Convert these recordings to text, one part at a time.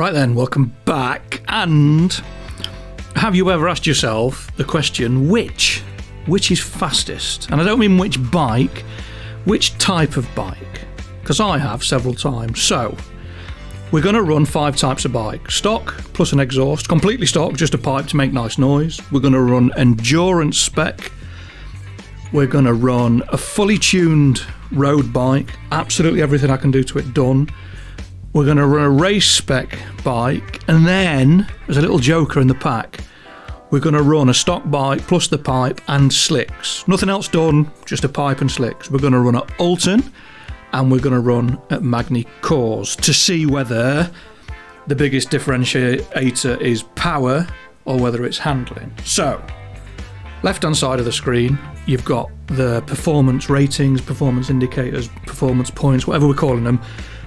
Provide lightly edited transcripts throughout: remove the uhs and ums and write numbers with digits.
Right then, welcome back. And have you ever asked yourself the question, which is fastest? And I don't mean which bike, which type of bike? Because I have several times. So we're going to run 5 types of bike. Stock plus an exhaust, completely stock, just a pipe to make nice noise. We're going to run endurance spec. We're going to run a fully tuned road bike, absolutely everything I can do to it done. We're going to run a race spec bike, and then, as a little joker in the pack, we're going to run a stock bike plus the pipe and slicks. Nothing else done, just a pipe and slicks. We're going to run at Alton, and we're going to run at Magny Cores to see whether the biggest differentiator is power or whether it's handling. So, left-hand side of the screen, you've got the performance ratings, performance indicators, performance points, whatever we're calling them,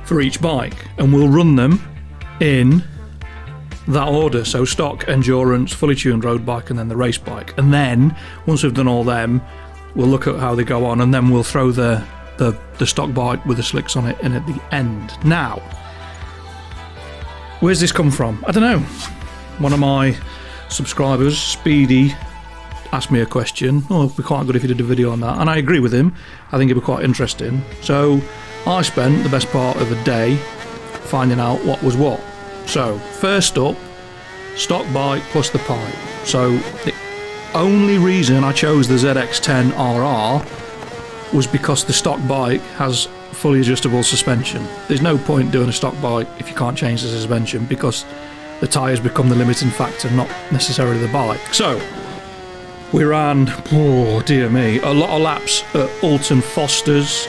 for each bike, and we'll run them in that order. So stock, endurance, fully tuned road bike, and then the race bike. And then once we've done all them, we'll look at how they go on, and then we'll throw the stock bike with the slicks on it in at the end. Now, where's this come from? I don't know. One of my subscribers, Speedy, asked me a question. Oh, it'd be quite good if you did a video on that, and I agree with him. I think it'd be quite interesting. So I spent the best part of the day finding out what was what. So first up, stock bike plus the pipe. So the only reason I chose the ZX-10RR was because the stock bike has fully adjustable suspension. There's no point doing a stock bike if you can't change the suspension, because the tyres become the limiting factor, not necessarily the bike. So we ran, oh dear me, a lot of laps at Alton Foster's.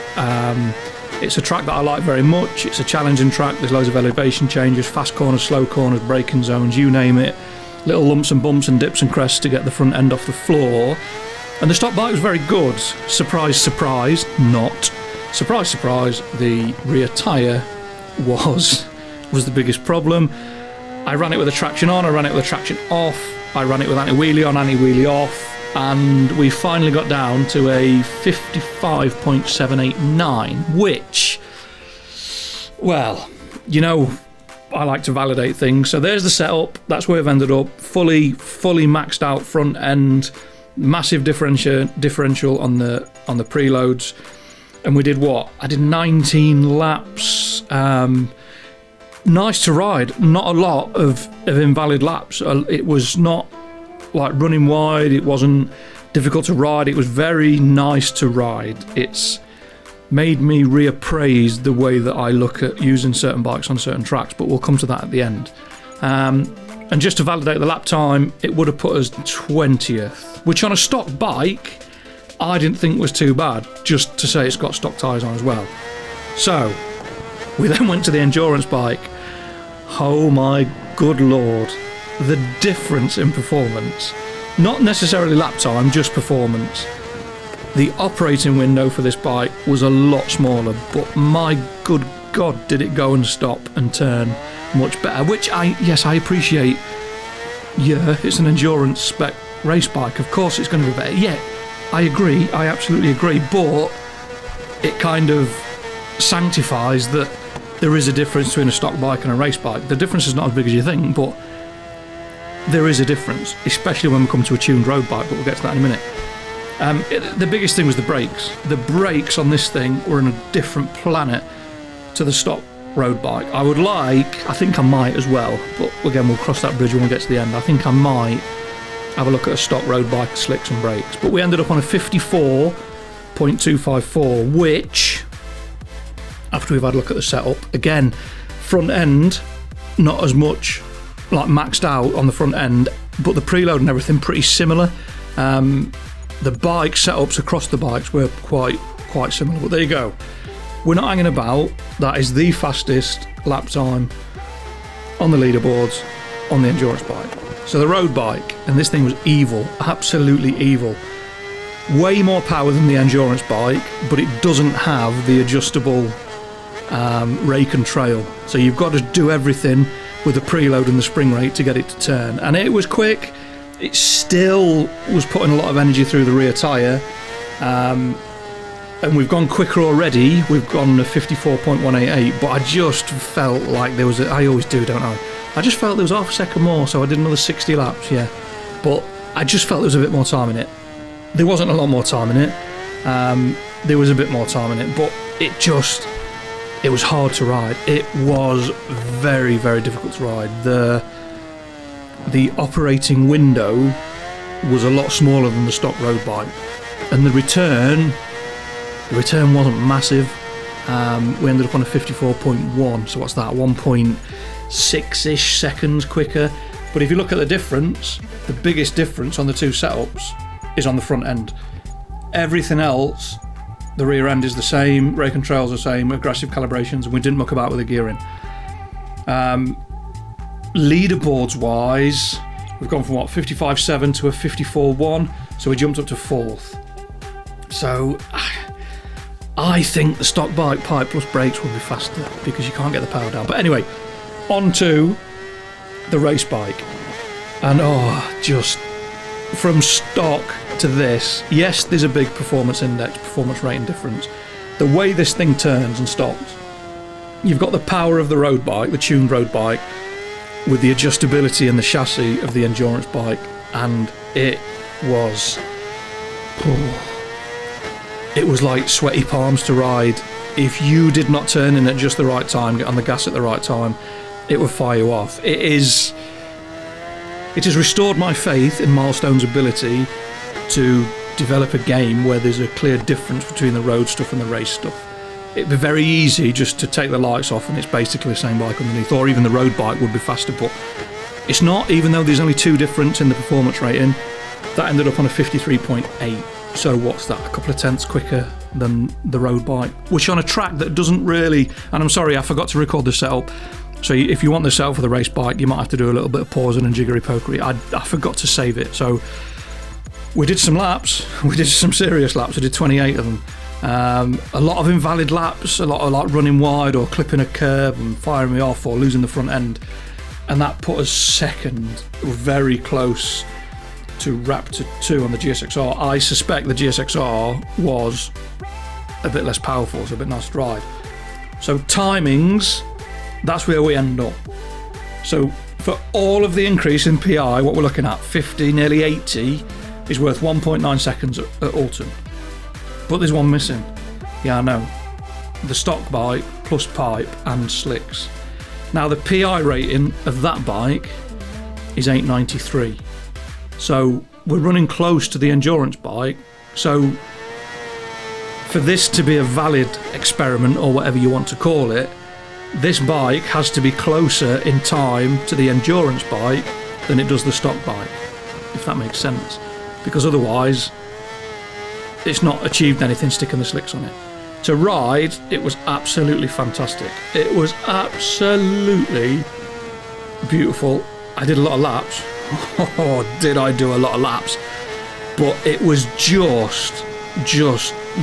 It's a track that I like very much. It's a challenging track. There's loads of elevation changes, fast corners, slow corners, braking zones, you name it. Little lumps and bumps and dips and crests to get the front end off the floor. And the stock bike was very good. Surprise, surprise, not. Surprise, surprise, the rear tyre was the biggest problem. I ran it with the traction on, I ran it with the traction off, I ran it with anti-wheelie on, anti-wheelie off, and we finally got down to a 55.789, which, well, you know, I like to validate things. So there's the setup. That's where we've ended up. Fully maxed out front end, massive differential on the preloads, and we did what? I did 19 laps. Nice to ride. Not a lot of invalid laps. It was not like running wide, it wasn't difficult to ride, it was very nice to ride. It's made me reappraise the way that I look at using certain bikes on certain tracks, but we'll come to that at the end. And just to validate the lap time, it would have put us 20th, which on a stock bike I didn't think was too bad, just to say it's got stock tyres on as well. So we then went to the endurance bike. Oh my good lord, the difference in performance, not necessarily lap time, just performance. The operating window for this bike was a lot smaller, but my good god, did it go and stop and turn much better, which I appreciate. Yeah, it's an endurance spec race bike, of course it's going to be better. Yeah, I agree, I absolutely agree, but it kind of sanctifies that there is a difference between a stock bike and a race bike. The difference is not as big as you think, but there is a difference, especially when we come to a tuned road bike, but we'll get to that in a minute. The biggest thing was the brakes. The brakes on this thing were on a different planet to the stock road bike. I think I might as well, but again, we'll cross that bridge when we get to the end. I think I might have a look at a stock road bike, slicks and brakes. But we ended up on a 54.254, which, after we've had a look at the setup, again, front end, not as much like maxed out on the front end, but the preload and everything pretty similar. The bike setups across the bikes were quite similar, but there you go. We're not hanging about. That is the fastest lap time on the leaderboards on the endurance bike. So the road bike, and this thing was evil, absolutely evil. Way more power than the endurance bike, but it doesn't have the adjustable rake and trail. So you've got to do everything with the preload and the spring rate to get it to turn. And it was quick. It still was putting a lot of energy through the rear tyre. and we've gone quicker already. We've gone to 54.188, but I just felt like there was I always do, don't I? I just felt there was half a second more, so I did another 60 laps, yeah. But I just felt there was a bit more time in it. There wasn't a lot more time in it. There was a bit more time in it, but it was hard to ride. It was very, very difficult to ride. The operating window was a lot smaller than the stock road bike, and the return wasn't massive. We ended up on a 54.1, so what's that, 1.6-ish seconds quicker. But if you look at the difference, the biggest difference on the two setups is on the front end. Everything else, the rear end is the same, rake and trail's the same, aggressive calibrations, and we didn't muck about with the gearing. Leaderboards wise, we've gone from 55.7 to a 54.1, so we jumped up to 4th. So I think the stock bike pipe plus brakes will be faster because you can't get the power down. But anyway, on to the race bike. And just from stock to this, yes, there's a big performance index, performance rating difference. The way this thing turns and stops, you've got the power of the road bike, the tuned road bike, with the adjustability and the chassis of the endurance bike, and it was like sweaty palms to ride. If you did not turn in at just the right time, get on the gas at the right time, it would fire you off. It has restored my faith in Milestone's ability to develop a game where there's a clear difference between the road stuff and the race stuff. It'd be very easy just to take the lights off and it's basically the same bike underneath, or even the road bike would be faster, but it's not. Even though there's only 2 difference in the performance rating, that ended up on a 53.8. So what's that, a couple of tenths quicker than the road bike, which on a track that doesn't really, and I'm sorry I forgot to record the setup, so if you want the setup for the race bike you might have to do a little bit of pausing and jiggery pokery. I forgot to save it. So we did some laps, we did some serious laps, we did 28 of them. A lot of invalid laps, a lot of like running wide or clipping a curb and firing me off or losing the front end, and that put us second, very close to Raptor 2 on the GSX-R. I suspect the GSX-R was a bit less powerful, so a bit nice to ride. So timings, that's where we end up. So for all of the increase in PI, what we're looking at, 50, nearly 80, is worth 1.9 seconds at Alton. But there's one missing. Yeah, I know. The stock bike plus pipe and slicks. Now the PI rating of that bike is 893. So we're running close to the endurance bike. So for this to be a valid experiment, or whatever you want to call it, this bike has to be closer in time to the endurance bike than it does the stock bike, if that makes sense. Because otherwise, it's not achieved anything sticking the slicks on it. To ride, it was absolutely fantastic. It was absolutely beautiful. I did a lot of laps. Oh, did I do a lot of laps. But it was just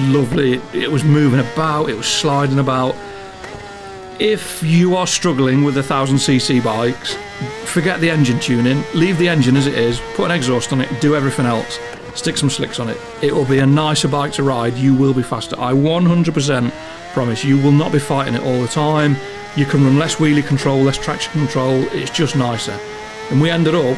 lovely. It was moving about, it was sliding about. If you are struggling with 1000cc bikes, forget the engine tuning, leave the engine as it is, put an exhaust on it, do everything else. Stick some slicks on it. It will be a nicer bike to ride. You will be faster. I 100% promise. You will not be fighting it all the time. You can run less wheelie control, less traction control. It's just nicer. And we ended up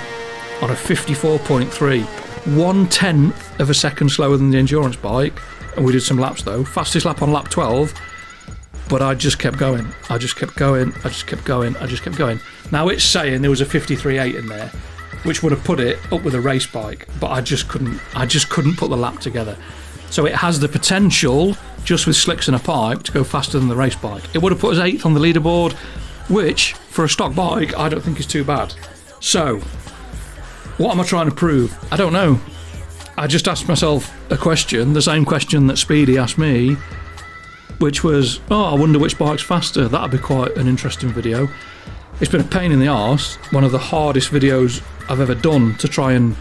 on a 54.3, 1/10 of a second slower than the endurance bike. And we did some laps though. Fastest lap on lap 12. But I just kept going. I just kept going. Now it's saying there was a 53.8 in there, which would have put it up with a race bike, but I just couldn't put the lap together. So it has the potential, just with slicks and a pipe, to go faster than the race bike. It would have put us 8th on the leaderboard, which for a stock bike I don't think is too bad. So what am I trying to prove? I don't know. I just asked myself a question, the same question that Speedy asked me, which was, I wonder which bike's faster. That'd be quite an interesting video. It's been a pain in the arse, one of the hardest videos I've ever done to try and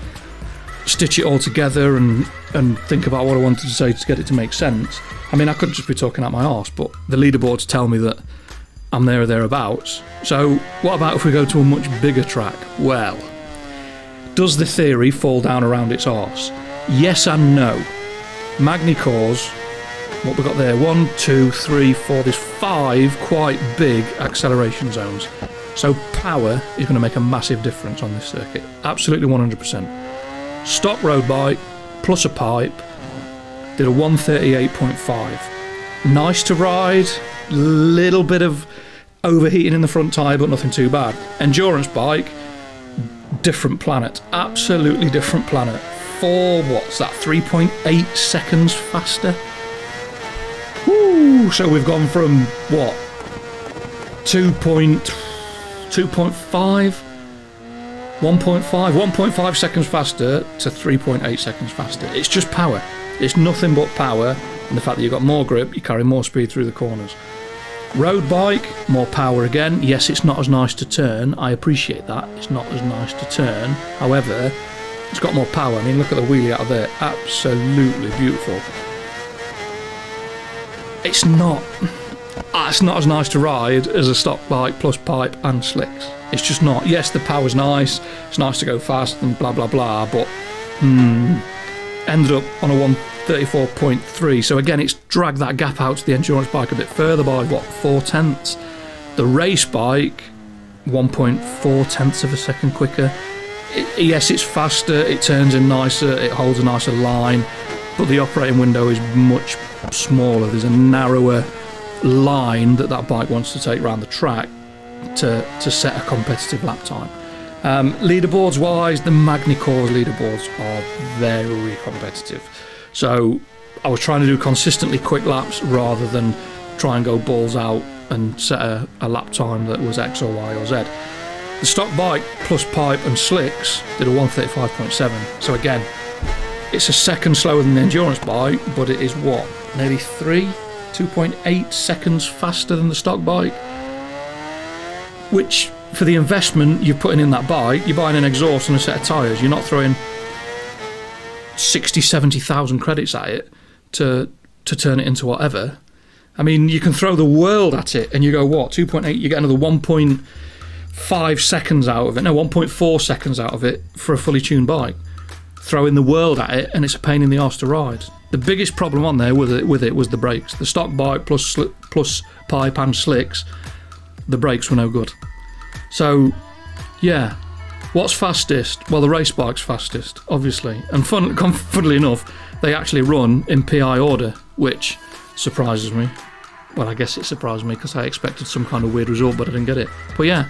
stitch it all together and think about what I wanted to say to get it to make sense. I mean, I could just be talking out my arse, but the leaderboards tell me that I'm there or thereabouts. So what about if we go to a much bigger track? Well, does the theory fall down around its arse? Yes and no. Magny-Cores what we've got there, 1, 2, 3, 4, there's 5 quite big acceleration zones. So power is going to make a massive difference on this circuit, absolutely 100%. Stock road bike plus a pipe did a 138.5. Nice to ride, little bit of overheating in the front tyre, but nothing too bad. Endurance bike, different planet, absolutely different planet. What's that, 3.8 seconds faster? Woo! So we've gone from what, 2.5, 1.5 seconds faster to 3.8 seconds faster. It's just power. It's nothing but power, and the fact that you've got more grip, you carry more speed through the corners. Road bike, more power again. Yes, it's not as nice to turn. I appreciate that. It's not as nice to turn. However, it's got more power. I mean, look at the wheelie out of there. Absolutely beautiful. It's not as nice to ride as a stock bike plus pipe and slicks. It's just not. Yes, the power's nice. It's nice to go fast and blah, blah, blah. But ended up on a 134.3. So again, it's dragged that gap out to the endurance bike a bit further by, what, 4/10. The race bike, 1.4 tenths of a second quicker. Yes, it's faster, it turns in nicer, it holds a nicer line, but the operating window is much smaller. There's a narrower line that bike wants to take around the track to set a competitive lap time. Leaderboards wise, the Magny-Cours leaderboards are very competitive. So I was trying to do consistently quick laps rather than try and go balls out and set a lap time that was X or Y or Z. The stock bike plus pipe and slicks did a 135.7. So again, it's a second slower than the endurance bike, but it is what, nearly 2.8 seconds faster than the stock bike. Which, for the investment you're putting in that bike, you're buying an exhaust and a set of tyres. You're not throwing 60,000-70,000 credits at it to turn it into whatever. I mean, you can throw the world at it and you go, what, 2.8, you get another 1.5 seconds out of it, no, 1.4 seconds out of it for a fully tuned bike. Throw in the world at it and it's a pain in the arse to ride. The biggest problem on there with it was the brakes. The stock bike plus pipe and slicks, the brakes were no good. So, yeah. What's fastest? Well, the race bike's fastest, obviously. And funnily enough, they actually run in PI order, which surprises me. Well, I guess it surprised me because I expected some kind of weird result, but I didn't get it. But yeah,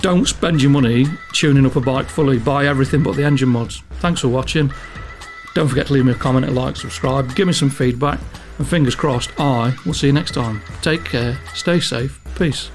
don't spend your money tuning up a bike fully. Buy everything but the engine mods. Thanks for watching. Don't forget to leave me a comment, a like, subscribe, give me some feedback, and fingers crossed, I will see you next time. Take care, stay safe, peace.